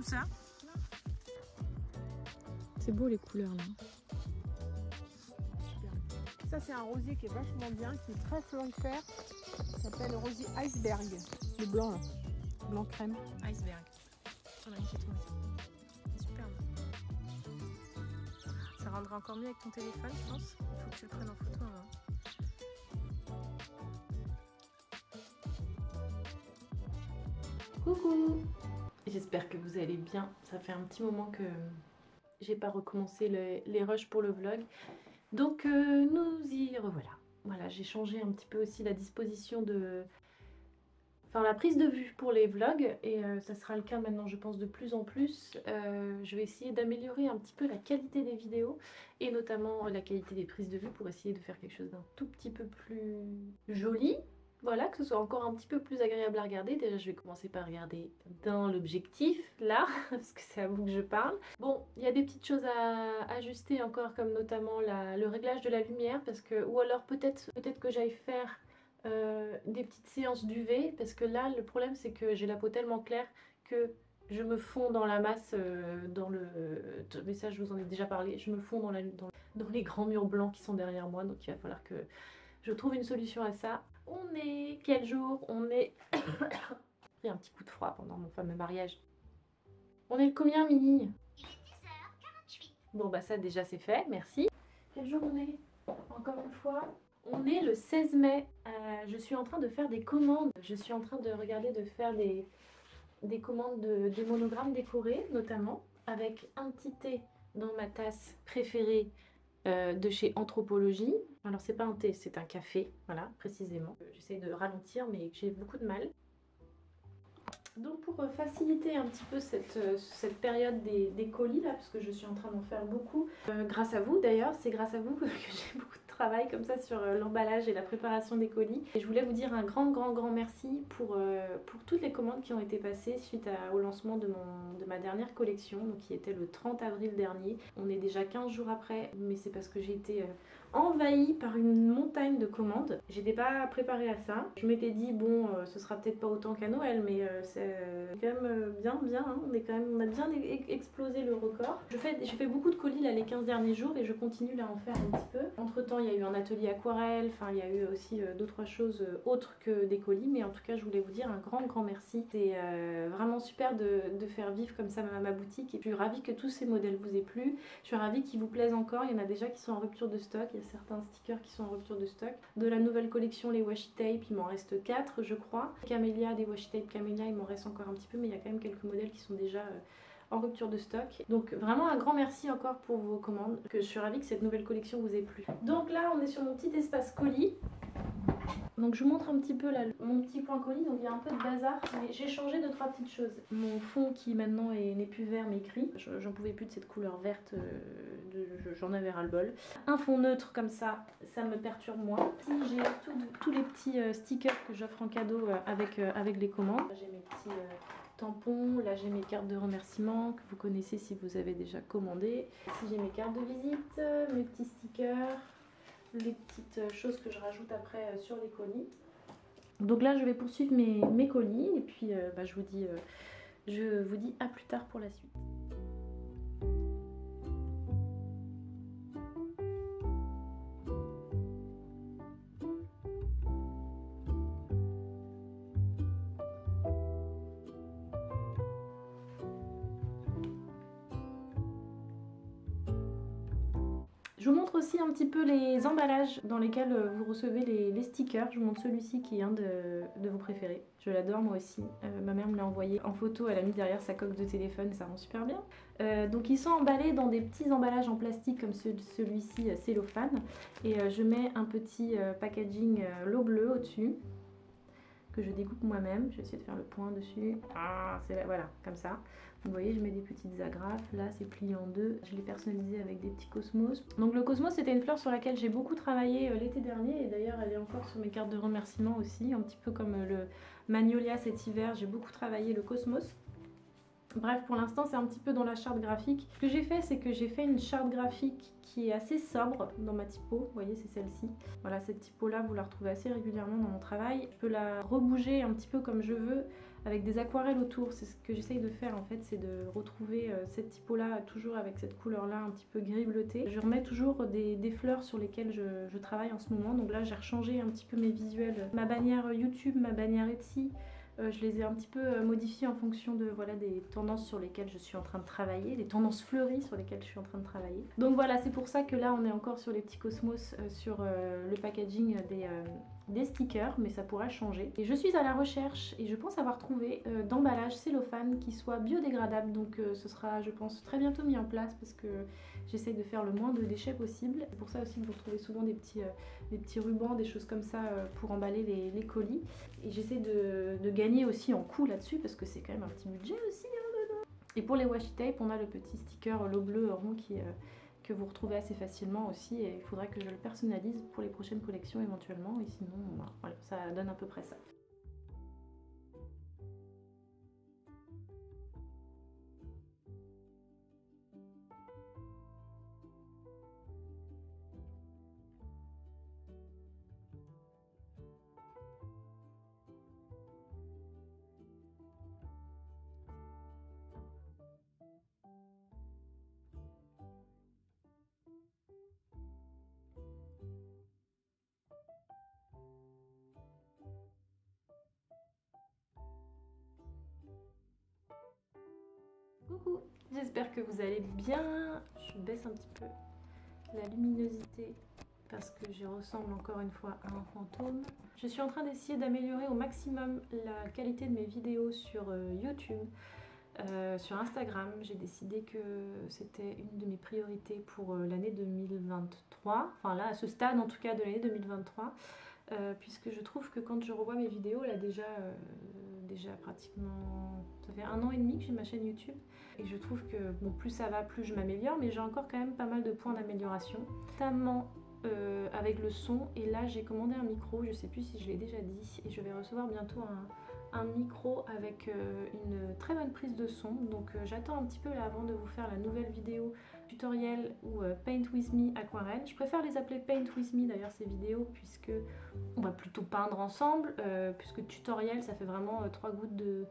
ça. C'est beau les couleurs là. Ça c'est un rosier qui est vachement bien, qui est très florifère. Ça s'appelle le rosier iceberg. Le blanc là. Blanc crème. Iceberg. On a une petite trouvé. C'est superbe. Ça rendra encore mieux avec ton téléphone, je pense. Il faut que tu le prennes en photo avant. Coucou! J'espère que vous allez bien. Ça fait un petit moment que j'ai pas recommencé les rushs pour le vlog. Donc nous y revoilà. Voilà, j'ai changé un petit peu aussi la disposition de... Enfin la prise de vue pour les vlogs et ça sera le cas maintenant je pense de plus en plus. Je vais essayer d'améliorer un petit peu la qualité des vidéos et notamment la qualité des prises de vue pour essayer de faire quelque chose d'un tout petit peu plus joli. Voilà, que ce soit encore un petit peu plus agréable à regarder. Déjà, je vais commencer par regarder dans l'objectif, là, parce que c'est à vous que je parle. Bon, il y a des petites choses à ajuster encore, comme notamment le réglage de la lumière, parce que, ou alors peut-être que j'aille faire des petites séances d'UV, parce que là, le problème, c'est que j'ai la peau tellement claire que je me fonds dans la masse, dans le... Mais ça, je vous en ai déjà parlé. Je me fonds dans les grands murs blancs qui sont derrière moi, donc il va falloir que je trouve une solution à ça. On est... Quel jour? On est... J'ai pris un petit coup de froid pendant mon fameux mariage. On est le combien, Mini? Il est 10h48. Bon bah ça déjà c'est fait, merci. Quel jour on est? Encore une fois. On est le 16 mai. Je suis en train de faire des commandes. Je suis en train de regarder de faire des commandes de monogrammes décorés, notamment, avec un petit thé dans ma tasse préférée de chez Anthropologie. Alors c'est pas un thé, c'est un café, voilà, précisément. J'essaie de ralentir, mais j'ai beaucoup de mal. Donc pour faciliter un petit peu cette période des colis là, parce que je suis en train d'en faire beaucoup, grâce à vous d'ailleurs, c'est grâce à vous que j'ai beaucoup de travail comme ça sur l'emballage et la préparation des colis. Et je voulais vous dire un grand merci pour toutes les commandes qui ont été passées suite au lancement de ma dernière collection, donc qui était le 30 avril dernier. On est déjà 15 jours après, mais c'est parce que j'ai été envahie par une montagne de commandes. J'étais pas préparée à ça. Je m'étais dit bon, ce sera peut-être pas autant qu'à Noël, mais c'est quand même bien, hein. On a bien explosé le record. J'ai fait beaucoup de colis là les 15 derniers jours et je continue là à en faire un petit peu. Entre temps, il y a eu un atelier aquarelle, enfin il y a eu aussi 2-3 choses autres que des colis, mais en tout cas je voulais vous dire un grand merci. C'est vraiment super de faire vivre comme ça ma boutique et je suis ravie que tous ces modèles vous aient plu. Je suis ravie qu'ils vous plaisent encore. Il y en a déjà qui sont en rupture de stock. Il y a certains stickers qui sont en rupture de stock. De la nouvelle collection, les washi tape, il m'en reste 4 je crois. Camélia, des washi tape Camélia, il m'en reste encore un petit peu, mais il y a quand même quelques modèles qui sont déjà en rupture de stock. Donc vraiment un grand merci encore pour vos commandes, que je suis ravie que cette nouvelle collection vous ait plu. Donc là on est sur mon petit espace colis. Donc je vous montre un petit peu là mon petit coin colis, donc il y a un peu de bazar, mais j'ai changé 2-3 petites choses. Mon fond qui maintenant n'est plus vert mais gris, j'en pouvais plus de cette couleur verte, j'en avais ras le bol. Un fond neutre comme ça me perturbe moins. Ici j'ai tous les petits stickers que j'offre en cadeau avec les commandes. J'ai mes petits tampons, là j'ai mes cartes de remerciement que vous connaissez si vous avez déjà commandé. Ici j'ai mes cartes de visite, mes petits stickers, les petites choses que je rajoute après sur les colis. Donc là je vais poursuivre mes colis et puis je vous dis à plus tard pour la suite. Je vous montre aussi un petit peu les emballages dans lesquels vous recevez les stickers. Je vous montre celui-ci qui est un de vos préférés. Je l'adore moi aussi. Ma mère me l'a envoyé en photo, elle a mis derrière sa coque de téléphone, ça rend super bien. Donc ils sont emballés dans des petits emballages en plastique comme celui-ci cellophane. Et je mets un petit packaging l'eau bleue au-dessus, que je découpe moi-même. Je vais essayer de faire le point dessus. Ah, voilà, comme ça. Vous voyez, je mets des petites agrafes. Là, c'est plié en deux. Je l'ai personnalisé avec des petits cosmos. Donc le cosmos, c'était une fleur sur laquelle j'ai beaucoup travaillé l'été dernier. Et d'ailleurs, elle est encore sur mes cartes de remerciement aussi. Un petit peu comme le magnolia cet hiver. J'ai beaucoup travaillé le cosmos. Bref, pour l'instant, c'est un petit peu dans la charte graphique. Ce que j'ai fait, c'est que j'ai fait une charte graphique qui est assez sobre dans ma typo. Vous voyez, c'est celle-ci. Voilà, cette typo-là, vous la retrouvez assez régulièrement dans mon travail. Je peux la rebouger un petit peu comme je veux, avec des aquarelles autour. C'est ce que j'essaye de faire en fait, c'est de retrouver cette typo-là toujours avec cette couleur-là un petit peu gris bleuté. Je remets toujours des fleurs sur lesquelles je travaille en ce moment. Donc là, j'ai rechangé un petit peu mes visuels. Ma bannière YouTube, ma bannière Etsy. Je les ai un petit peu modifiés en fonction de voilà, des tendances sur lesquelles je suis en train de travailler, des tendances fleuries sur lesquelles je suis en train de travailler. Donc voilà, c'est pour ça que là on est encore sur les petits cosmos, sur le packaging des stickers, mais ça pourrait changer. Et je suis à la recherche et je pense avoir trouvé d'emballage cellophane qui soit biodégradable, donc ce sera je pense très bientôt mis en place parce que j'essaye de faire le moins de déchets possible. C'est pour ça aussi que vous retrouvez souvent des petits rubans, des choses comme ça pour emballer les colis. Et j'essaie de gagner aussi en coût là-dessus parce que c'est quand même un petit budget aussi. Hein. Et pour les washi tape, on a le petit sticker l'eau bleu rond que vous retrouvez assez facilement aussi. Et il faudrait que je le personnalise pour les prochaines collections éventuellement. Et sinon, voilà, ça donne à peu près ça. Coucou, j'espère que vous allez bien. Je baisse un petit peu la luminosité parce que je ressemble encore une fois à un fantôme. Je suis en train d'essayer d'améliorer au maximum la qualité de mes vidéos sur YouTube, sur Instagram. J'ai décidé que c'était une de mes priorités pour l'année 2023, enfin là à ce stade en tout cas de l'année 2023. Puisque je trouve que quand je revois mes vidéos, là déjà pratiquement, ça fait 1 an et demi que j'ai ma chaîne YouTube, et je trouve que bon, plus ça va, plus je m'améliore, mais j'ai encore quand même pas mal de points d'amélioration, notamment avec le son. Et là j'ai commandé un micro, je sais plus si je l'ai déjà dit, et je vais recevoir bientôt un micro avec une très bonne prise de son. Donc j'attends un petit peu là avant de vous faire la nouvelle vidéo tutoriel ou Paint With Me aquarelle. Je préfère les appeler Paint With Me d'ailleurs ces vidéos, puisque on va plutôt peindre ensemble, puisque tutoriel ça fait vraiment 3 gouttes de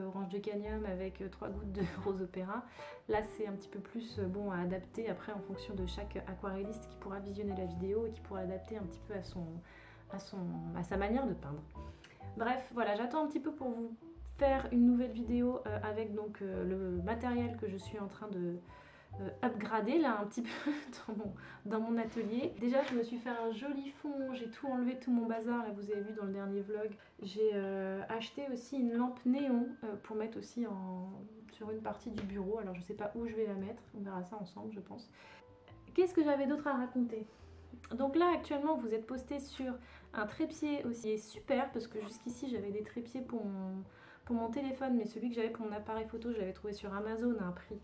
orange de Canium avec 3 gouttes de rose opéra. Là c'est un petit peu plus bon à adapter après en fonction de chaque aquarelliste qui pourra visionner la vidéo et qui pourra l'adapter un petit peu à sa manière de peindre. Bref, voilà, j'attends un petit peu pour vous faire une nouvelle vidéo avec donc le matériel que je suis en train de upgrader là un petit peu dans mon atelier. Déjà je me suis fait un joli fond, j'ai tout enlevé, tout mon bazar, là vous avez vu dans le dernier vlog. J'ai acheté aussi une lampe néon pour mettre aussi sur une partie du bureau. Alors je sais pas où je vais la mettre, on verra ça ensemble je pense. Qu'est-ce que j'avais d'autre à raconter? Donc là actuellement vous êtes posté sur un trépied aussi, et super parce que jusqu'ici j'avais des trépieds pour mon téléphone, mais celui que j'avais pour mon appareil photo je l'avais trouvé sur Amazon à un prix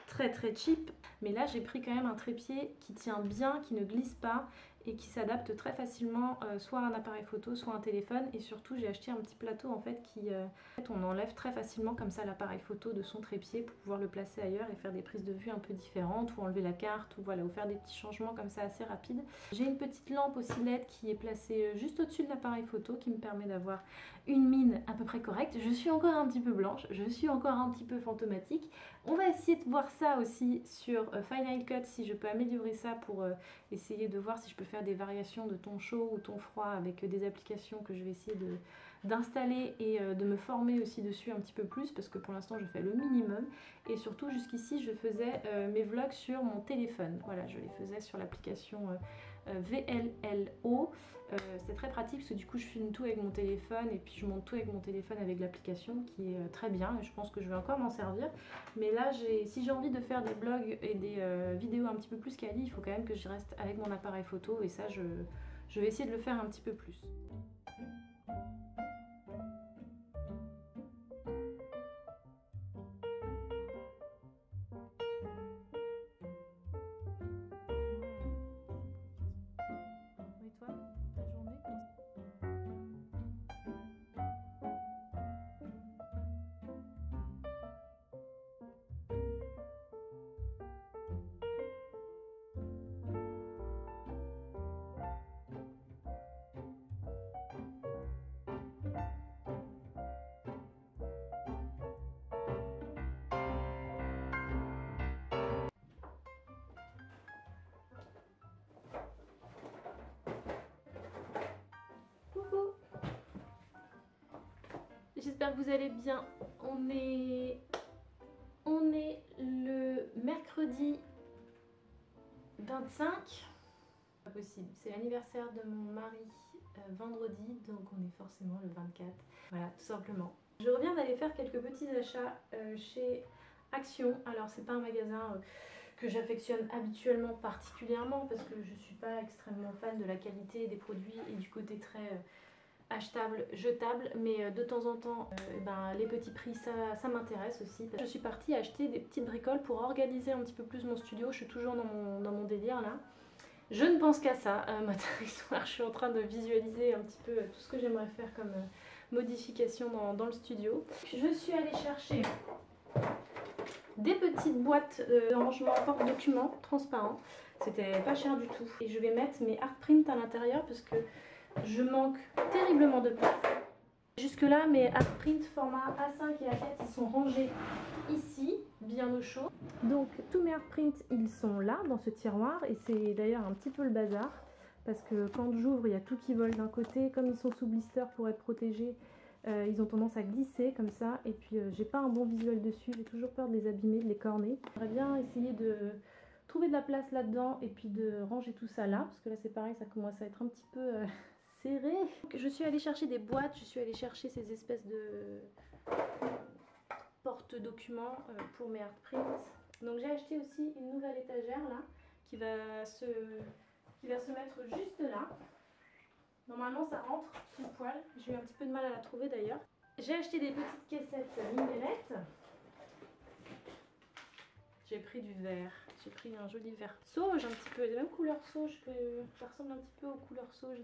très cheap. Mais là j'ai pris quand même un trépied qui tient bien, qui ne glisse pas et qui s'adapte très facilement soit à un appareil photo, soit à un téléphone. Et surtout j'ai acheté un petit plateau en fait qui on enlève très facilement comme ça l'appareil photo de son trépied pour pouvoir le placer ailleurs et faire des prises de vue un peu différentes, ou enlever la carte, ou voilà, ou faire des petits changements comme ça assez rapides. J'ai une petite lampe aussi LED qui est placée juste au-dessus de l'appareil photo, qui me permet d'avoir une mine à peu près correcte. Je suis encore un petit peu blanche, je suis encore un petit peu fantomatique. On va essayer de voir ça aussi sur Final Cut, si je peux améliorer ça pour essayer de voir si je peux faire des variations de ton chaud ou ton froid avec des applications que je vais essayer d'installer et de me former aussi dessus un petit peu plus, parce que pour l'instant je fais le minimum. Et surtout jusqu'ici je faisais mes vlogs sur mon téléphone. Voilà, je les faisais sur l'application VLLO. C'est très pratique parce que du coup je filme tout avec mon téléphone et puis je monte tout avec mon téléphone avec l'application, qui est très bien, et je pense que je vais encore m'en servir. Mais là si j'ai envie de faire des vlogs et des vidéos un petit peu plus quali, il faut quand même que je reste avec mon appareil photo, et ça je vais essayer de le faire un petit peu plus. Et toi, ta journée? j'espère que vous allez bien. On est le mercredi 25. Pas possible, c'est l'anniversaire de mon mari vendredi, donc on est forcément le 24. Voilà, tout simplement. Je reviens d'aller faire quelques petits achats chez Action. Alors c'est pas un magasin que j'affectionne habituellement particulièrement parce que je suis pas extrêmement fan de la qualité des produits et du côté très achetable, jetable, mais de temps en temps les petits prix ça m'intéresse aussi. Je suis partie acheter des petites bricoles pour organiser un petit peu plus mon studio. Je suis toujours dans mon délire là. Je ne pense qu'à ça, matin et soir. Je suis en train de visualiser un petit peu tout ce que j'aimerais faire comme modification dans le studio. Je suis allée chercher des petites boîtes de rangement porte-documents transparents. C'était pas cher du tout. Et je vais mettre mes art prints à l'intérieur parce que je manque terriblement de place. Jusque là, mes art prints format A5 et A4 ils sont rangés ici, bien au chaud. Donc tous mes art prints ils sont là dans ce tiroir et c'est d'ailleurs un petit peu le bazar parce que quand j'ouvre il y a tout qui vole d'un côté. Comme ils sont sous blister pour être protégés, ils ont tendance à glisser comme ça et puis j'ai pas un bon visuel dessus. J'ai toujours peur de les abîmer, de les corner. J'aimerais bien essayer de trouver de la place là-dedans et puis de ranger tout ça là parce que là c'est pareil, ça commence à être un petit peu serré. Je suis allée chercher des boîtes, je suis allée chercher ces espèces de porte-documents pour mes art prints. Donc j'ai acheté aussi une nouvelle étagère là qui va se mettre juste là. Normalement ça rentre tout poil. J'ai eu un petit peu de mal à la trouver d'ailleurs. J'ai acheté des petites caissettes Mindelette. J'ai pris du vert. J'ai pris un joli vert sauge un petit peu, des mêmes couleurs sauge que ça ressemble un petit peu aux couleurs sauge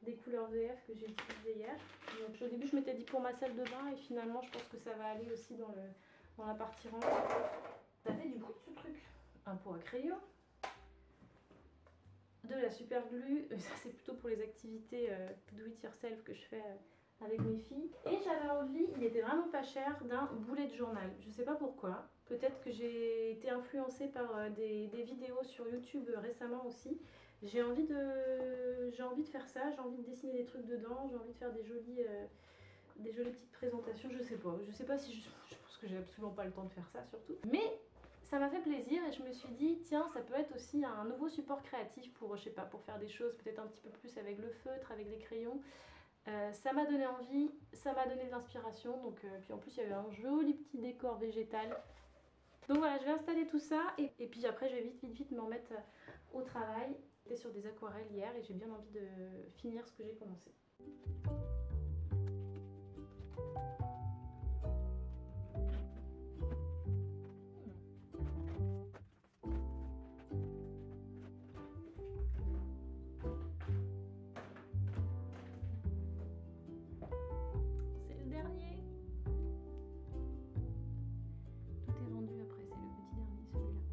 des couleurs VF que j'ai utilisées hier. Donc, au début je m'étais dit pour ma salle de bain et finalement je pense que ça va aller aussi dans la partie rangée. Ça fait du bruit ce truc. Un pot à crayon. De la super glue, ça c'est plutôt pour les activités do it yourself que je fais avec mes filles. Et j'avais envie, il était vraiment pas cher, d'un boulet de journal. Je sais pas pourquoi. Peut-être que j'ai été influencée par des vidéos sur YouTube récemment aussi. J'ai envie de faire ça, j'ai envie de dessiner des trucs dedans, j'ai envie de faire des jolies petites présentations, je sais pas si je pense que j'ai absolument pas le temps de faire ça surtout. Mais ça m'a fait plaisir et je me suis dit tiens ça peut être aussi un nouveau support créatif pour je sais pas, pour faire des choses peut-être un petit peu plus avec le feutre, avec les crayons. Ça m'a donné envie, ça m'a donné de l'inspiration, donc puis en plus il y avait un joli petit décor végétal. Donc voilà, je vais installer tout ça et puis après je vais vite me remettre au travail. J'étais sur des aquarelles hier et j'ai bien envie de finir ce que j'ai commencé. C'est le dernier. Tout est rendu après, c'est le petit dernier celui-là.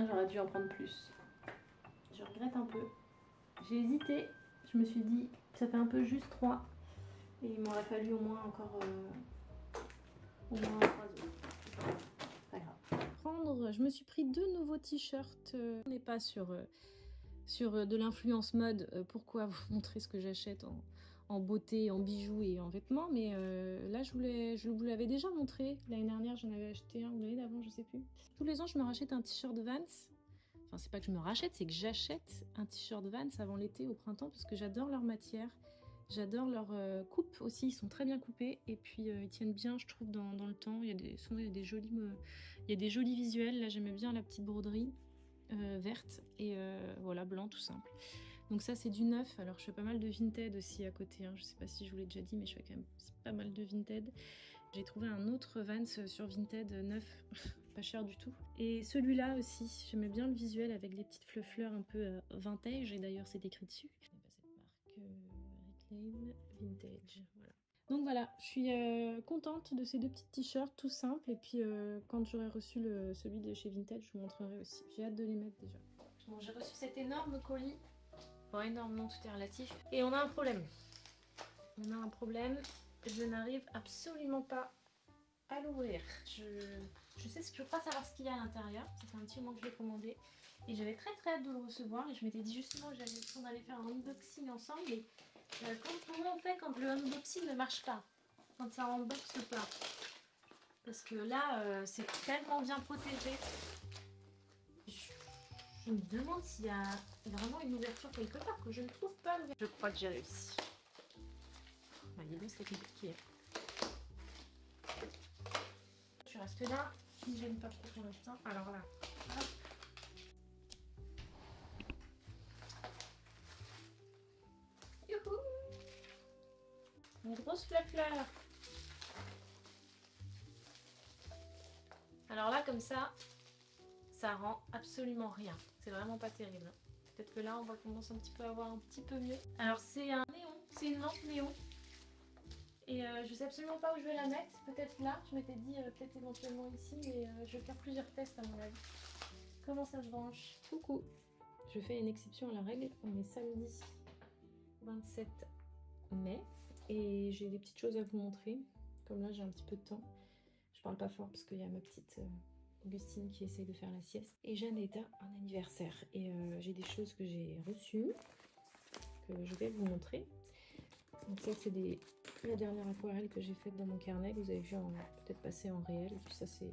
J'aurais dû en prendre plus. Je regrette un peu. J'ai hésité. Je me suis dit, ça fait un peu juste 3. Et il m'aurait fallu au moins encore au moins 3 autres. Pas grave. Je me suis pris 2 nouveaux t-shirts. On n'est pas sur de l'influence mode. Pourquoi vous montrer ce que j'achète en beauté, en bijoux et en vêtements. Mais là, je vous l'avais déjà montré. L'année dernière, j'en avais acheté un, ou l'année d'avant, je sais plus. Tous les ans, je me rachète un t-shirt Vans. Enfin, c'est pas que je me rachète, c'est que j'achète un t-shirt Vans avant l'été, au printemps, parce que j'adore leur matière. J'adore leur coupe aussi, ils sont très bien coupés. Et puis, ils tiennent bien, je trouve, dans le temps. Souvent, il y a des jolis visuels. Là, j'aimais bien la petite broderie verte. Et voilà, blanc, tout simple. Donc ça, c'est du neuf. Alors, je fais pas mal de Vinted aussi à côté. Hein. Je sais pas si je vous l'ai déjà dit, mais je fais quand même pas mal de Vinted. J'ai trouvé un autre Vans sur Vinted neuf, pas cher du tout. Et celui-là aussi, j'aimais bien le visuel avec les petites fleurs un peu vintage. Et d'ailleurs, c'est écrit dessus. Je connais pas cette marque. Reclaim Vintage. Voilà. Donc voilà, je suis contente de ces deux petits t-shirts tout simples. Et puis quand j'aurai reçu celui de chez Vinted, je vous montrerai aussi. J'ai hâte de les mettre déjà. Bon, j'ai reçu cet énorme colis. Bon, énorme, non, tout est relatif. Et on a un problème. Je n'arrive absolument pas à l'ouvrir. Je crois savoir ce qu'il y a à l'intérieur. Ça fait un petit moment que je l'ai commandé. Et j'avais très hâte de le recevoir. Et je m'étais dit justement qu'on allait faire un unboxing ensemble. Et comment on fait quand le unboxing ne marche pas? Quand ça unboxe pas? Parce que là, c'est tellement bien protégé. Je me demande s'il y a vraiment une ouverture quelque part que je ne trouve pas. Je crois que j'ai réussi. Voyez bien, c'est compliqué. Je reste là, qui ne gêne pas trop pour l'instant. Alors là, hop. Youhou! Une grosse fleur. Alors là, comme ça rend absolument rien. C'est vraiment pas terrible. Peut-être que là, on va commencer un petit peu à voir un petit peu mieux. Alors c'est un néon, c'est une lampe néon. Et je sais absolument pas où je vais la mettre. Peut-être là, je m'étais dit peut-être éventuellement ici, mais je vais faire plusieurs tests à mon avis. Comment ça se branche? Coucou. Je fais une exception à la règle. On est samedi 27 mai et j'ai des petites choses à vous montrer. Comme là, j'ai un petit peu de temps. Je parle pas fort parce qu'il y a ma petite Augustine qui essaye de faire la sieste. Et Jeannette a un anniversaire. Et j'ai des choses que j'ai reçues, que je vais vous montrer. Donc ça, c'est la dernière aquarelle que j'ai faite dans mon carnet. Vous avez vu peut-être passer en réel. Et puis ça, c'est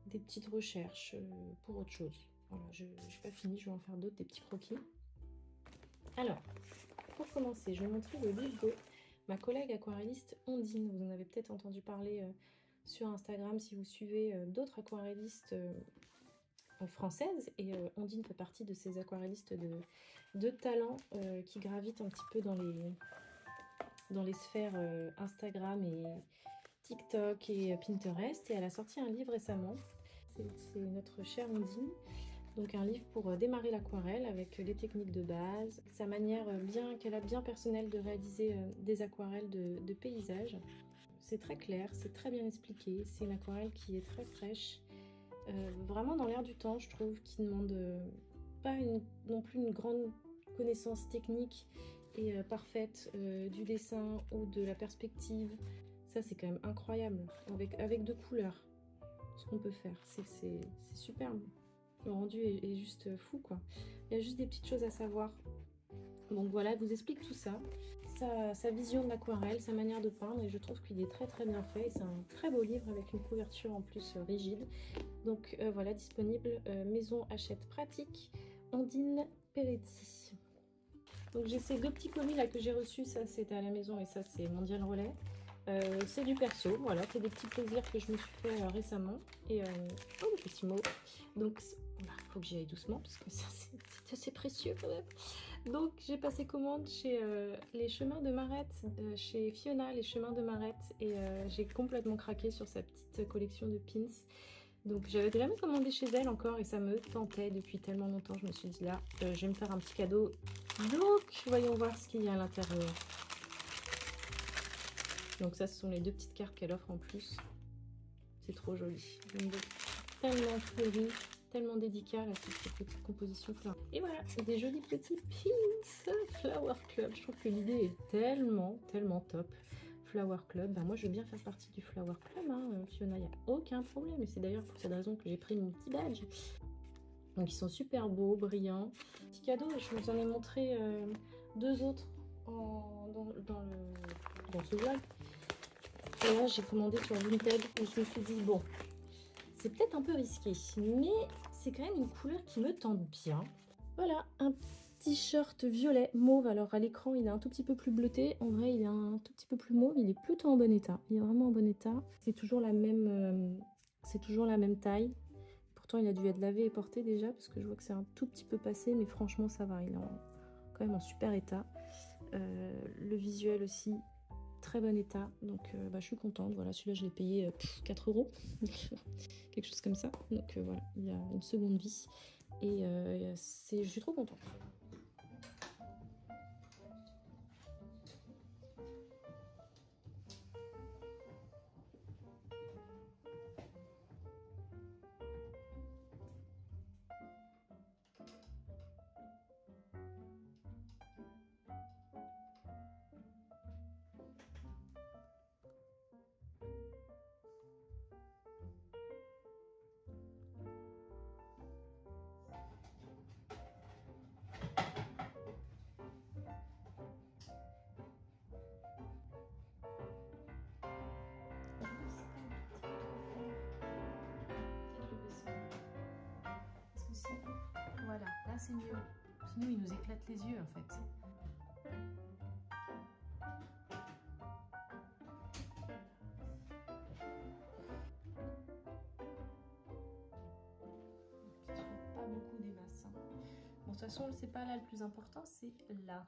des petites recherches pour autre chose. Voilà, je n'ai pas fini. Je vais en faire d'autres, des petits croquis. Alors, pour commencer, je vais vous montrer le livre de ma collègue aquarelliste Ondine. Vous en avez peut-être entendu parler sur Instagram si vous suivez d'autres aquarellistes françaises. Et Ondine fait partie de ces aquarellistes de talent qui gravitent un petit peu dans les sphères Instagram et TikTok et Pinterest. Et elle a sorti un livre récemment. C'est notre chère Ondine. Donc un livre pour démarrer l'aquarelle avec les techniques de base, sa manière qu'elle a bien personnelle de réaliser des aquarelles de paysages. C'est très clair, c'est très bien expliqué, c'est une aquarelle qui est très fraîche, vraiment dans l'air du temps je trouve, qui ne demande pas non plus une grande connaissance technique et parfaite du dessin ou de la perspective. Ça c'est quand même incroyable, avec deux couleurs, ce qu'on peut faire, c'est superbe. Le rendu est juste fou quoi. Il y a juste des petites choses à savoir. Donc voilà, elle vous explique tout ça. Sa vision de l'aquarelle, sa manière de peindre. Et je trouve qu'il est très très bien fait. C'est un très beau livre avec une couverture en plus rigide. Donc voilà, disponible Maison Hachette Pratique, Ondine Peretti. Donc j'ai ces deux petits colis là que j'ai reçus. Ça c'était à la maison et ça c'est Mondial Relais. C'est du perso, voilà, c'est des petits plaisirs que je me suis fait récemment. Et oh, le petit mot. Donc, il faut que j'y aille doucement parce que c'est assez précieux quand même. Donc, j'ai passé commande chez les Chemins de Marette, chez Fiona, les Chemins de Marette. Et j'ai complètement craqué sur sa petite collection de pins. Donc, j'avais jamais commandé chez elle encore et ça me tentait depuis tellement longtemps. Je me suis dit là, je vais me faire un petit cadeau. Donc, voyons voir ce qu'il y a à l'intérieur. Donc ça, ce sont les deux petites cartes qu'elle offre en plus. C'est trop joli. Tellement fleurie, tellement délicat, là, cette petite composition fleur. Et voilà, c'est des jolis petits pins Flower Club. Je trouve que l'idée est tellement top. Flower Club, ben moi je veux bien faire partie du Flower Club, hein, Fiona, il n'y a aucun problème. Et c'est d'ailleurs pour cette raison que j'ai pris mon petit badge. Donc ils sont super beaux, brillants. Petit cadeau, je vous en ai montré deux autres dans ce vlog. Et là j'ai commandé sur Vinted et je me suis dit bon, c'est peut-être un peu risqué, mais c'est quand même une couleur qui me tente bien. Voilà, un t-shirt violet mauve. Alors à l'écran il est un tout petit peu plus bleuté, en vrai il est un tout petit peu plus mauve, il est plutôt en bon état, il est vraiment en bon état. C'est toujours la même taille. Pourtant il a dû être lavé et porté déjà parce que je vois que c'est un tout petit peu passé, mais franchement ça va, il est quand même en super état. Le visuel aussi très bon état, donc je suis contente. Voilà, celui-là je l'ai payé 4 €, quelque chose comme ça, donc voilà, il a une seconde vie et je suis trop contente. Voilà, là c'est mieux. Sinon il nous éclate les yeux en fait. Je trouve pas beaucoup des masses. Bon, de toute façon, c'est pas là le plus important, c'est là.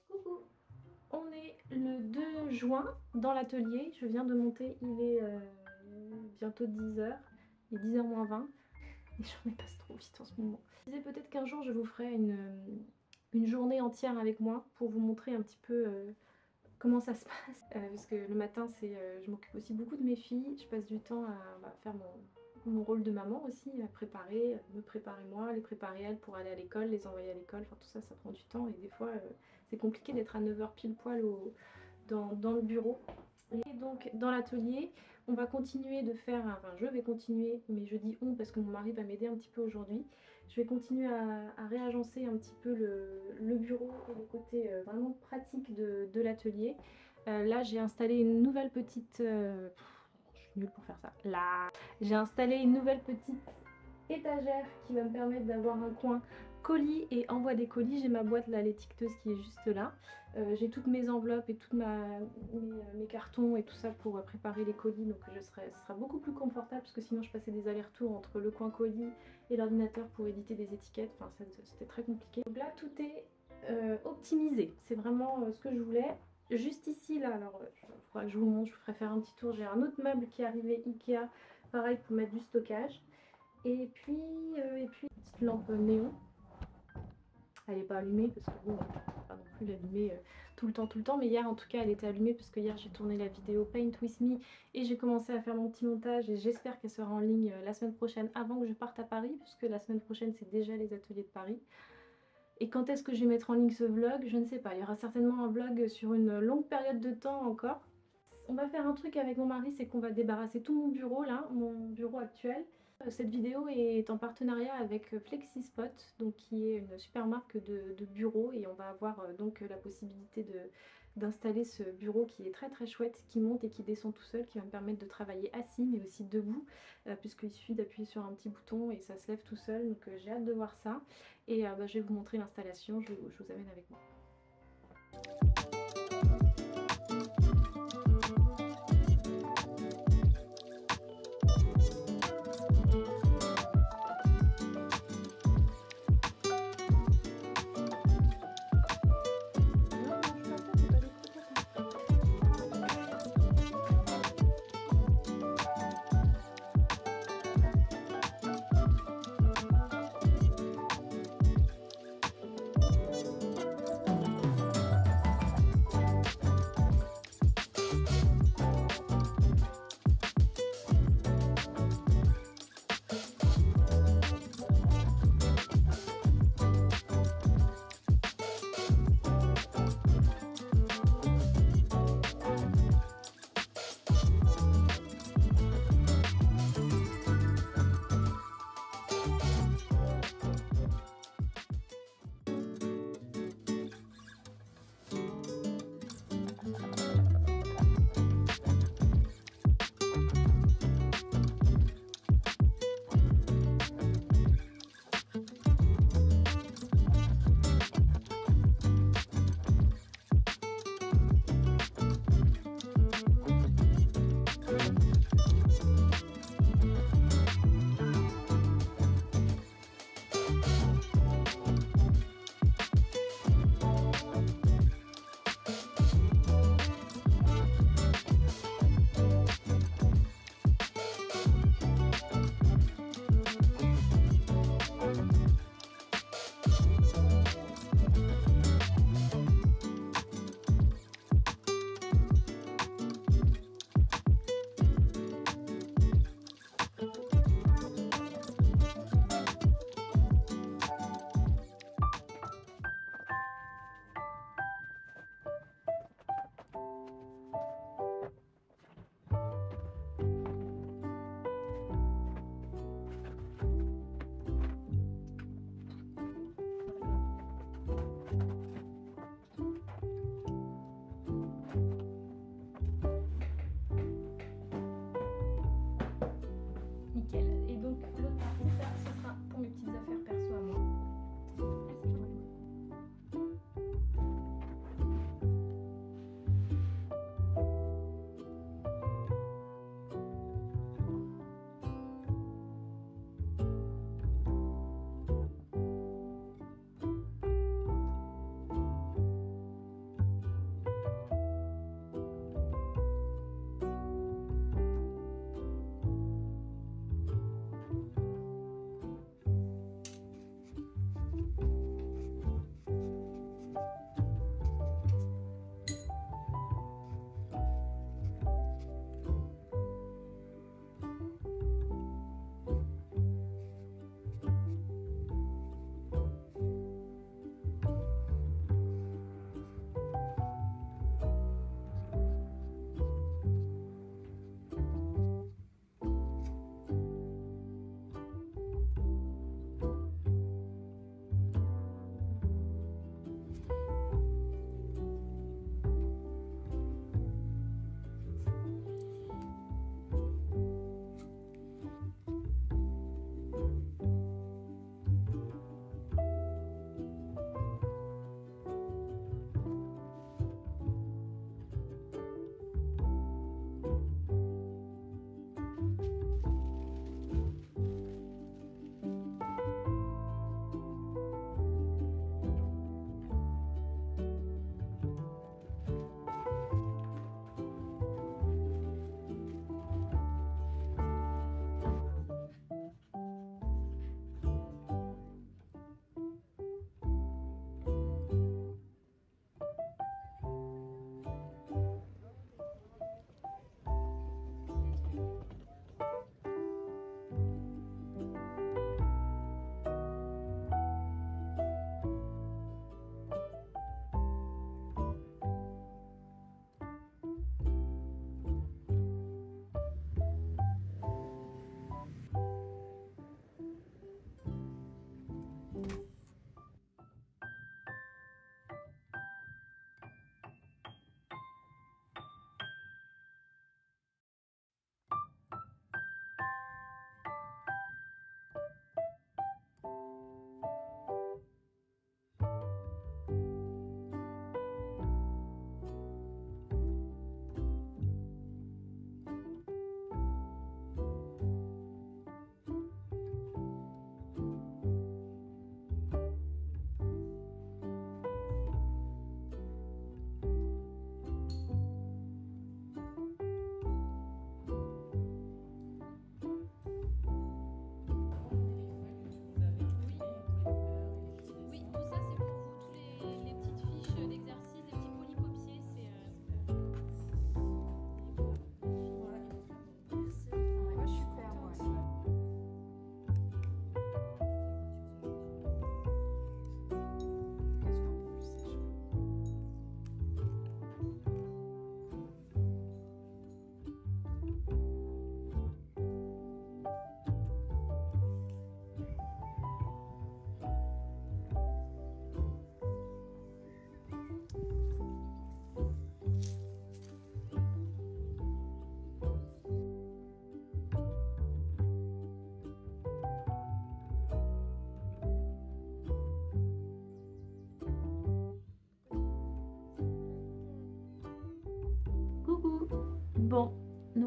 Coucou! On est le 2 juin dans l'atelier. Je viens de monter, il est bientôt 10 h. Il est 10 h moins 20. Les journées passent trop vite en ce moment. Je disais peut-être qu'un jour je vous ferai une journée entière avec moi pour vous montrer un petit peu comment ça se passe. Parce que le matin, je m'occupe aussi beaucoup de mes filles. Je passe du temps à faire mon rôle de maman aussi, à préparer, me préparer moi, les préparer elles pour aller à l'école, les envoyer à l'école. Enfin tout ça, ça prend du temps et des fois c'est compliqué d'être à 9 h pile poil dans le bureau. Et donc dans l'atelier, on va continuer de faire, enfin je vais continuer, mais je dis on parce que mon mari va m'aider un petit peu aujourd'hui. Je vais continuer à réagencer un petit peu le bureau et le côté vraiment pratique de l'atelier. Là j'ai installé une nouvelle petite... je suis nulle pour faire ça. Là j'ai installé une nouvelle petite étagère qui va me permettre d'avoir un coin colis et envoi des colis. J'ai ma boîte là, l'étiqueteuse qui est juste là. J'ai toutes mes enveloppes et toutes mes cartons et tout ça pour préparer les colis, donc ce sera beaucoup plus confortable parce que sinon je passais des allers-retours entre le coin colis et l'ordinateur pour éditer des étiquettes. Enfin c'était très compliqué. Donc là tout est optimisé, c'est vraiment ce que je voulais. Juste ici là, alors il faudra que je vous montre, je vous ferai faire un petit tour. J'ai un autre meuble qui est arrivé Ikea, pareil pour mettre du stockage. Et puis une petite lampe néon. Elle n'est pas allumée parce que bon, pas non plus l'allumer tout le temps, mais hier en tout cas elle était allumée parce que hier j'ai tourné la vidéo Paint With Me et j'ai commencé à faire mon petit montage et j'espère qu'elle sera en ligne la semaine prochaine avant que je parte à Paris, puisque la semaine prochaine c'est déjà les ateliers de Paris. Et quand est-ce que je vais mettre en ligne ce vlog? Je ne sais pas, il y aura certainement un vlog sur une longue période de temps encore. On va faire un truc avec mon mari, c'est qu'on va débarrasser tout mon bureau là, mon bureau actuel. Cette vidéo est en partenariat avec Flexispot, donc qui est une super marque de bureaux, et on va avoir donc la possibilité d'installer ce bureau qui est très chouette, qui monte et qui descend tout seul, qui va me permettre de travailler assis mais aussi debout, puisqu'il suffit d'appuyer sur un petit bouton et ça se lève tout seul, donc j'ai hâte de voir ça. Et je vais vous montrer l'installation, je vous amène avec moi.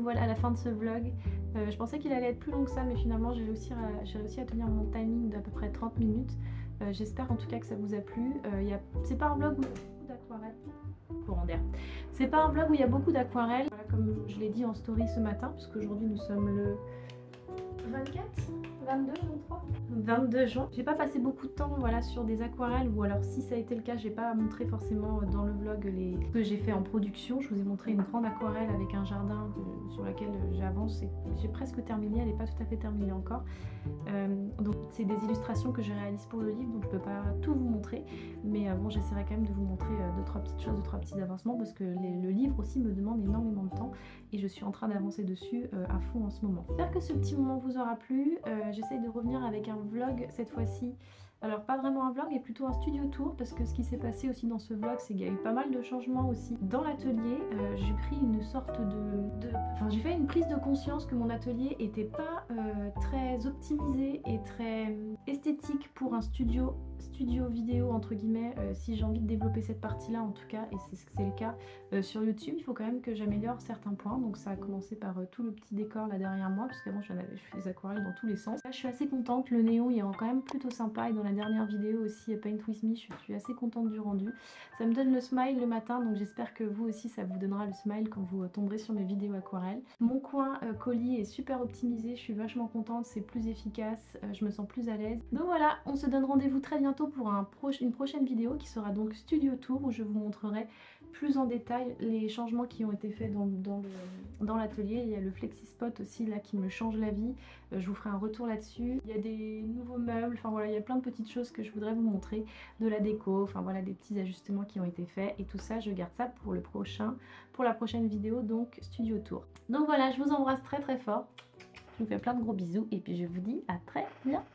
voilà à la fin de ce vlog. Je pensais qu'il allait être plus long que ça, mais finalement j'ai réussi à tenir mon timing d'à peu près 30 minutes. J'espère en tout cas que ça vous a plu. C'est pas un vlog où il y a beaucoup d'aquarelles. C'est pas un vlog où il y a beaucoup d'aquarelles. Voilà, comme je l'ai dit en story ce matin, puisque aujourd'hui nous sommes le 24, 22, 23, 22 juin. J'ai pas passé beaucoup de temps voilà, sur des aquarelles, ou alors si ça a été le cas, j'ai pas montré forcément dans le vlog ce que j'ai fait en production. Je vous ai montré une grande aquarelle avec un jardin sur laquelle j'avance et j'ai presque terminé, elle n'est pas tout à fait terminée encore. Donc c'est des illustrations que je réalise pour le livre, donc je peux pas tout vous montrer, mais bon, j'essaierai quand même de vous montrer 2-3 petites choses, 2-3 petits avancements, parce que le livre aussi me demande énormément de temps et je suis en train d'avancer dessus à fond en ce moment. J'espère que ce petit moment vous aura plu. J'essaye de revenir avec un vlog cette fois-ci. Alors pas vraiment un vlog, mais plutôt un studio tour, parce que ce qui s'est passé aussi dans ce vlog, c'est qu'il y a eu pas mal de changements aussi dans l'atelier. J'ai pris une sorte enfin j'ai fait une prise de conscience que mon atelier était pas très optimisé et très esthétique pour un studio vidéo entre guillemets, si j'ai envie de développer cette partie là en tout cas, et c'est le cas sur YouTube. Il faut quand même que j'améliore certains points, donc ça a commencé par tout le petit décor là derrière moi, parce qu'avant je fais des aquarelles dans tous les sens. Là je suis assez contente, le néon il est quand même plutôt sympa, et dans la dernière vidéo aussi Paint With Me, je suis assez contente du rendu. Ça me donne le smile le matin, donc j'espère que vous aussi ça vous donnera le smile quand vous tomberez sur mes vidéos aquarelles. Mon coin colis est super optimisé, je suis vachement contente, c'est plus efficace, je me sens plus à l'aise. Donc voilà, on se donne rendez-vous très bientôt pour une prochaine vidéo qui sera donc Studio Tour, où je vous montrerai plus en détail les changements qui ont été faits dans l'atelier. Il y a le Flexi Spot aussi là qui me change la vie, je vous ferai un retour là-dessus. Il y a des nouveaux meubles, enfin voilà, il y a plein de petites choses que je voudrais vous montrer, de la déco, enfin voilà, des petits ajustements qui ont été faits, et tout ça je garde ça pour la prochaine vidéo, donc Studio Tour. Donc voilà, je vous embrasse très très fort, je vous fais plein de gros bisous et puis je vous dis à très bientôt.